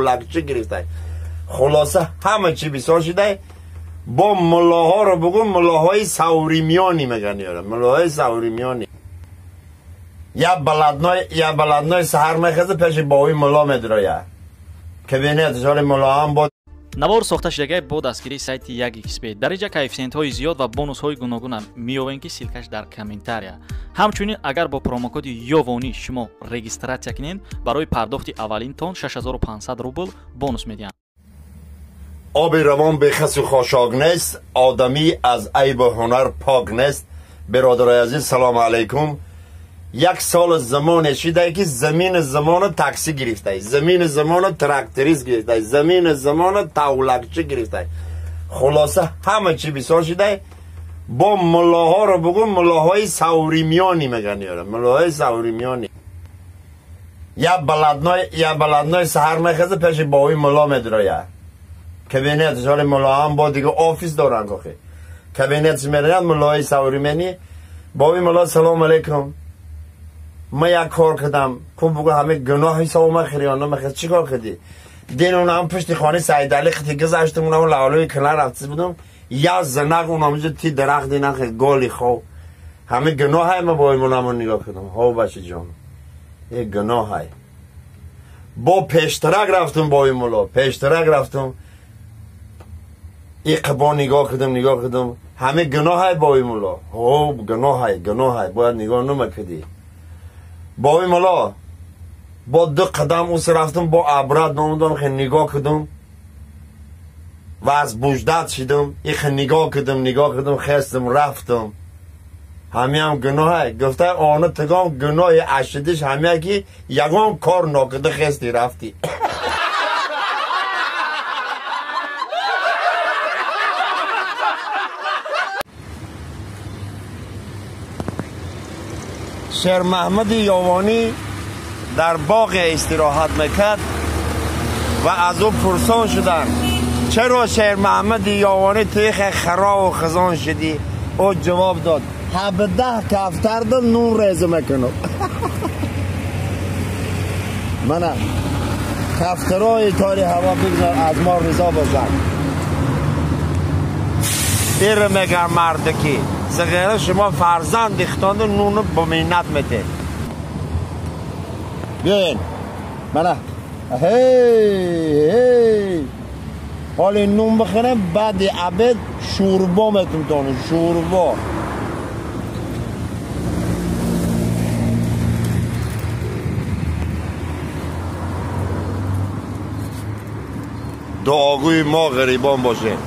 لکچه گرفته. خلاصه همه چی بسیار شده. با ملاها رو بگو ملاهای سوریمیانی میگن یارم، ملاهای سوریمیانی. یا بلدنای سهر میخزه پیش باوی ملا میدرایه که بینه اتشار ملا هم بود. навор сохта шудагии бо дастгирии сайти 1xp дар инҷа коэффициентҳои зиёд ва бонусҳои гуногуна меёбем ки силкаш дар комментария. ҳамчунин агар бо промокоди ёвонӣ шумо регистратсия кунед барои пардохти аввалинтон 6500 рубл бонус медиҳанд. آب روان بخس و خاشاک نیست، آدمی از عیب و هنر پاک نیست. برادرای عزیز سلام علیکم. یک سال زمان شده که زمین زمان تاکسی گرفته، زمین زمان تراکتوریست گرفته، زمین زمان تاولکچه گرفته. خلاصه همه چی بسیار شده. با ملاها رو بگو ملاهای سوریمیانی میگن یارم، ملاهای سوریمیانی. یا بلدنای سهر میخزه پیش باوی ملا میدرایه کابینت جال ملا هم با دیگه آفیس دارن که کابینت میرن ملای سوریمیانی. باوی ملا سلام علیکم، من یک کار کردم که بگو همه گناه حساب من خریانه مخیر چی کار کردی؟ دین اونم پشت خانه سعید علی خطی گذاشتم، اونم لالوی کنار رفته بودم یا زنق اونم جو تی درخت دینا گالی خو همه گناه های ما باوی ملا نگاه کردم. ها باشه جان یه گناه های با پیشترک رفتم باوی ملا، پیشترک رفتم این قبا نگاه کردم همه گناه های باوی ملا. ها گناه های باید نگاه نمکدی. باوی ملا با 2 قدم اوس رفتم با عبرت نامدانم خیلی نگاه کردم و از بوجدت شدم. این نگاه کردم خستم رفتم. همه هم گناه های گفته آنه تگام گناه اشدش همه که یگام کار ناکده خستی رفتی. شیر محمد یاوانی در باغ استراحت میکرد و از او پرسان شدن چرا شیر محمد یاوانی توی خرا و خزان شدی؟ او جواب داد 17 کفتر داد نون ریزه میکنم. منم کفترهای تاری هوا بگذار از ما رضا بزن. دیر میگم مردکی زغیره شما فرزند اختاند نونو با منت میده. بیاین منه هی حالی نون بخورم بعد عبد شوربا میتونم شوربا. دعاگوی ما غریبان باشه.